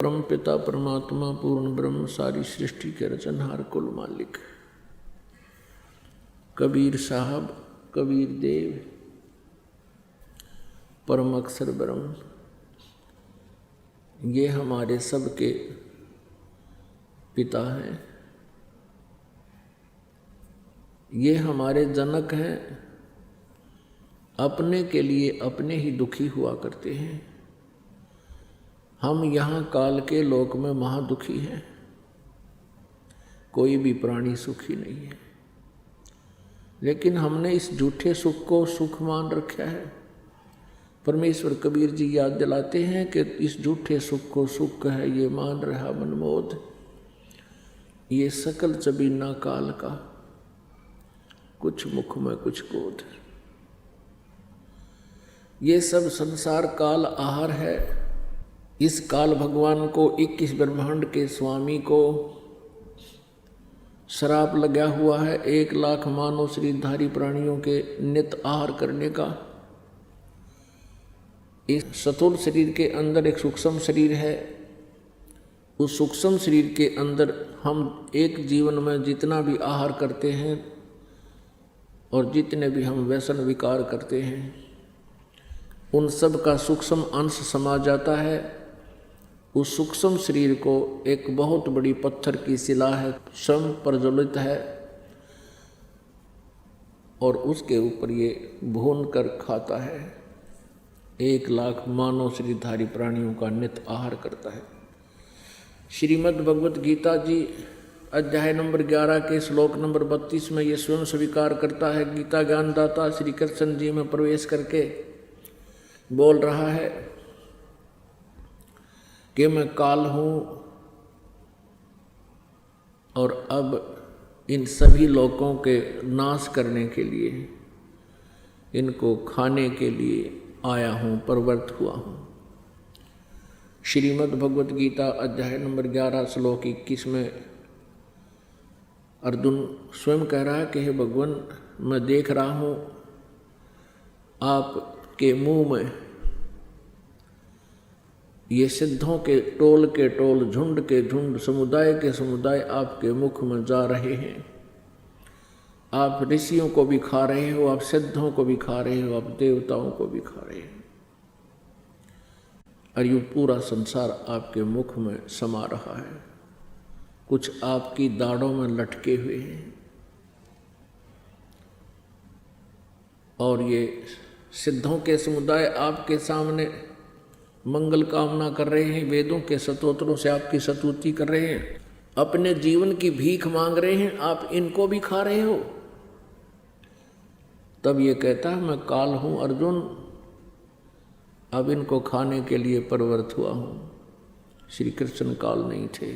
परम पिता परमात्मा पूर्ण ब्रह्म सारी सृष्टि के रचनहार कुल मालिक कबीर साहब कबीर देव परम अक्षर ब्रह्म, ये हमारे सब के पिता हैं, ये हमारे जनक हैं। अपने के लिए अपने ही दुखी हुआ करते हैं। हम यहाँ काल के लोक में महादुखी हैं, कोई भी प्राणी सुखी नहीं है। लेकिन हमने इस झूठे सुख को सुख मान रखा है। परमेश्वर कबीर जी याद दिलाते हैं कि इस झूठे सुख को सुख है ये मान रहा मनमोद, ये सकल चबीना काल का, कुछ मुख में कुछ क्रोध। ये सब संसार काल आहार है। इस काल भगवान को 21 ब्रह्मांड के स्वामी को श्राप लगा हुआ है 1 लाख मानव शरीरधारी प्राणियों के नित आहार करने का। इस स्थूल शरीर के अंदर एक सूक्ष्म शरीर है। उस सूक्ष्म शरीर के अंदर हम एक जीवन में जितना भी आहार करते हैं और जितने भी हम व्यसन विकार करते हैं, उन सब का सूक्ष्म अंश समा जाता है। उस सूक्ष्म शरीर को एक बहुत बड़ी पत्थर की शिला है, स्वयं प्रज्वलित है, और उसके ऊपर ये भून कर खाता है। 1 लाख मानव शरीरधारी प्राणियों का नित आहार करता है। श्रीमद् भगवत गीता जी अध्याय नंबर 11 के श्लोक नंबर 32 में ये स्वयं स्वीकार करता है। गीता ज्ञानदाता श्री कृष्ण जी में प्रवेश करके बोल रहा है कि मैं काल हूँ और अब इन सभी लोगों के नाश करने के लिए, इनको खाने के लिए आया हूँ, प्रवृत्त हुआ हूँ। श्रीमद् भगवत गीता अध्याय नंबर 11 श्लोक 21 में अर्जुन स्वयं कह रहा है कि हे भगवान, मैं देख रहा हूँ आपके मुंह में ये सिद्धों के टोल, झुंड के झुंड, समुदाय के समुदाय आपके मुख में जा रहे हैं। आप ऋषियों को भी खा रहे हो, आप सिद्धों को भी खा रहे हो, आप देवताओं को भी खा रहे हो, और ये पूरा संसार आपके मुख में समा रहा है। कुछ आपकी दाढ़ों में लटके हुए हैं और ये सिद्धों के समुदाय आपके सामने मंगल कामना कर रहे हैं, वेदों के स्तोत्रों से आपकी स्तुति कर रहे हैं, अपने जीवन की भीख मांग रहे हैं, आप इनको भी खा रहे हो। तब ये कहता है मैं काल हूँ अर्जुन, अब इनको खाने के लिए प्रवृत्त हुआ हूँ। श्री कृष्ण काल नहीं थे।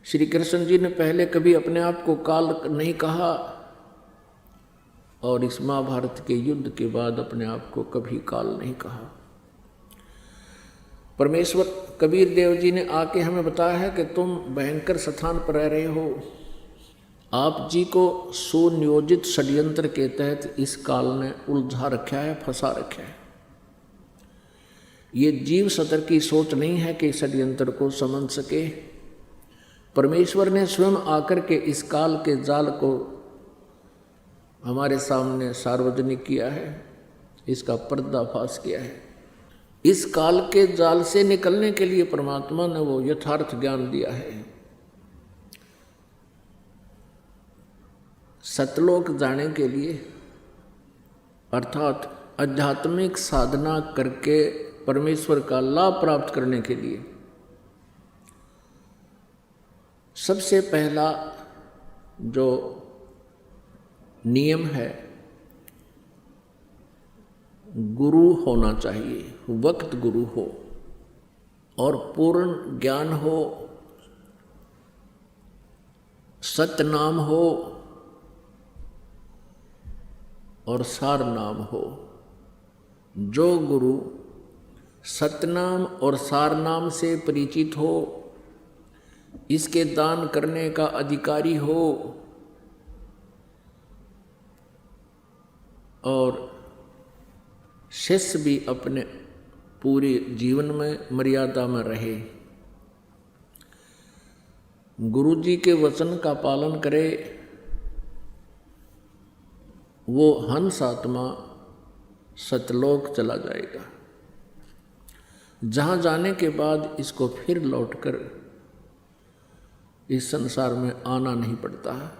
श्री कृष्ण जी ने पहले कभी अपने आप को काल नहीं कहा, और इस महाभारत के युद्ध के बाद अपने आप को कभी काल नहीं कहा। परमेश्वर कबीर देव जी ने आके हमें बताया है कि तुम भयंकर स्थान पर रह रहे हो। आप जी को सुनियोजित षड्यंत्र के तहत इस काल ने उलझा रखा है, फंसा रखा है। ये जीव सतर की सोच नहीं है कि षड्यंत्र को समझ सके। परमेश्वर ने स्वयं आकर के इस काल के जाल को हमारे सामने सार्वजनिक किया है, इसका पर्दाफाश किया है। इस काल के जाल से निकलने के लिए परमात्मा ने वो यथार्थ ज्ञान दिया है। सतलोक जाने के लिए, अर्थात आध्यात्मिक साधना करके परमेश्वर का लाभ प्राप्त करने के लिए, सबसे पहला जो नियम है, गुरु होना चाहिए। वक्त गुरु हो और पूर्ण ज्ञान हो, सतनाम हो और सार नाम हो। जो गुरु सतनाम और सार नाम से परिचित हो, इसके दान करने का अधिकारी हो, और शिष्य भी अपने पूरे जीवन में मर्यादा में रहे, गुरु जी के वचन का पालन करे, वो हंस आत्मा सतलोक चला जाएगा, जहाँ जाने के बाद इसको फिर लौटकर इस संसार में आना नहीं पड़ता है।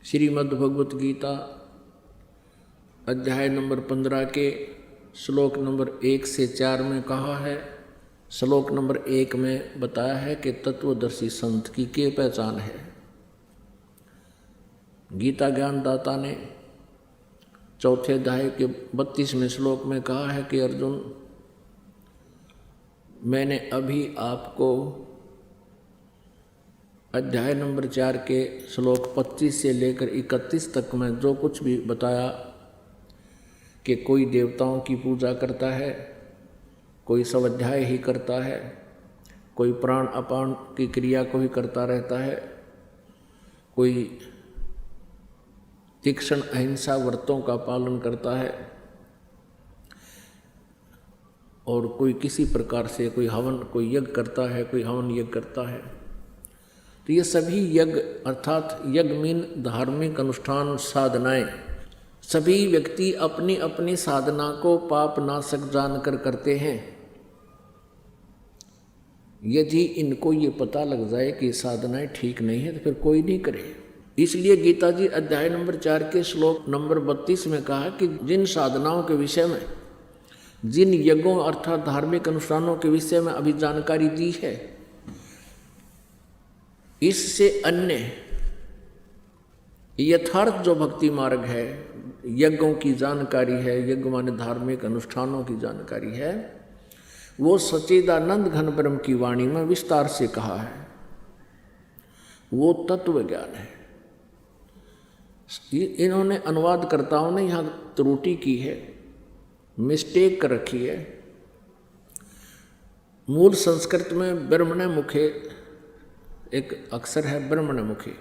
श्रीमद् भगवत गीता अध्याय नंबर 15 के श्लोक नंबर 1 से 4 में कहा है। श्लोक नंबर 1 में बताया है कि तत्वदर्शी संत की क्या पहचान है। गीता ज्ञानदाता ने चौथे अध्याय के 32वें श्लोक में कहा है कि अर्जुन, मैंने अभी आपको अध्याय नंबर 4 के श्लोक 25 से लेकर 31 तक में जो कुछ भी बताया कि कोई देवताओं की पूजा करता है, कोई स्वाध्याय ही करता है, कोई प्राण अपान की क्रिया को ही करता रहता है, कोई तीक्ष्ण अहिंसा व्रतों का पालन करता है, और कोई किसी प्रकार से कोई हवन, कोई यज्ञ करता है, कोई हवन यज्ञ करता है। तो ये सभी यज्ञ अर्थात यज्ञ मीन धार्मिक अनुष्ठान साधनाएं, सभी व्यक्ति अपनी अपनी साधना को पाप नाशक जानकर करते हैं। यदि इनको ये पता लग जाए कि साधनाएं ठीक नहीं है तो फिर कोई नहीं करे। इसलिए गीता जी अध्याय नंबर 4 के श्लोक नंबर 32 में कहा कि जिन साधनाओं के विषय में, जिन यज्ञों अर्थात धार्मिक अनुष्ठानों के विषय में अभी जानकारी दी है, इससे अन्य यथार्थ जो भक्ति मार्ग है, यज्ञों की जानकारी है, यज्ञ माने धार्मिक अनुष्ठानों की जानकारी है, वो सच्चिदानंद घन ब्रह्म की वाणी में विस्तार से कहा है। वो तत्व ज्ञान है। इन्होंने अनुवादकर्ताओं ने यहाँ त्रुटि की है, मिस्टेक कर रखी है। मूल संस्कृत में ब्रह्मणे मुखे एक अक्षर है, ब्रह्मणे मुखे।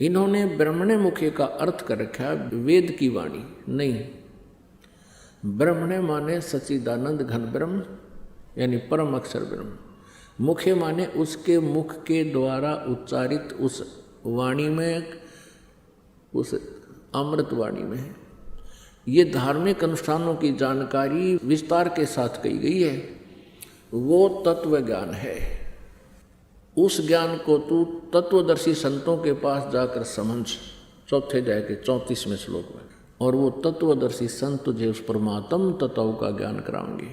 इन्होंने ब्रह्मणे मुखे का अर्थ कर रखा है वेद की वाणी। नहीं, ब्रह्मणे माने सच्चिदानंद घन ब्रह्म यानी परम अक्षर ब्रह्म। मुखे माने उसके मुख के द्वारा उच्चारित उस वाणी में, उस अमृत वाणी में है। ये धार्मिक अनुष्ठानों की जानकारी विस्तार के साथ कही गई है, वो तत्व ज्ञान है। उस ज्ञान को तू तत्वदर्शी संतों के पास जाकर समझ, चौथे अध्याय के 34वें श्लोक में। और वो तत्वदर्शी संत तुझे उस परमात्म तत्व का ज्ञान कराएंगे।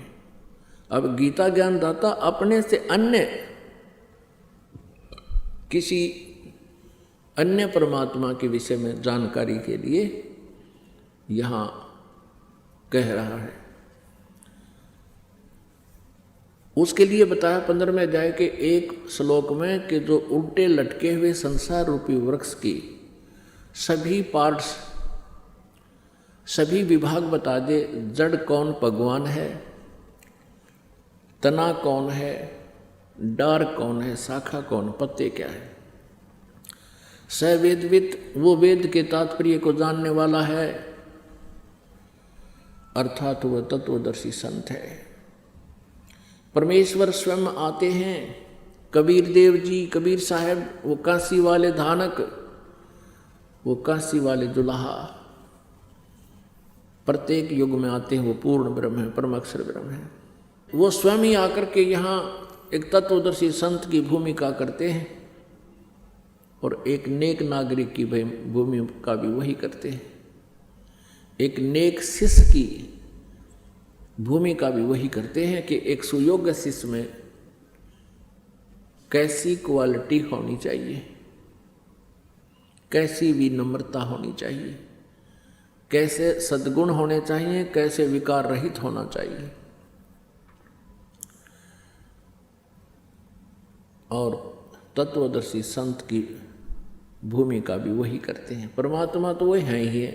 अब गीता ज्ञानदाता अपने से अन्य किसी अन्य परमात्मा के विषय में जानकारी के लिए यहाँ कह रहा है। उसके लिए बताया 15वें अध्याय के एक श्लोक में कि जो उल्टे लटके हुए संसार रूपी वृक्ष की सभी पार्ट्स, सभी विभाग बता दे। जड़ कौन भगवान है, तना कौन है, डार कौन है, शाखा कौन, पत्ते क्या है। सवेदवित वो वेद के तात्पर्य को जानने वाला है, अर्थात वह तत्वदर्शी संत है। परमेश्वर स्वयं आते हैं। कबीर देव जी, कबीर साहब, वो काशी वाले धानक, वो काशी वाले दुल्हा, प्रत्येक युग में आते हैं। वो पूर्ण ब्रह्म है, परम अक्षर ब्रह्म है। वो स्वयं ही आकर के यहाँ एक तत्वदर्शी संत की भूमिका करते हैं और एक नेक नागरिक की भूमिका भी वही करते हैं। एक नेक शिष्य की भूमिका भी वही करते हैं कि एक सुयोग्य शिष्य में कैसी क्वालिटी होनी चाहिए, कैसी विनम्रता होनी चाहिए, कैसे सद्गुण होने चाहिए, कैसे विकार रहित होना चाहिए। और तत्वदर्शी संत की भूमिका भी वही करते हैं। परमात्मा तो वही है ही है,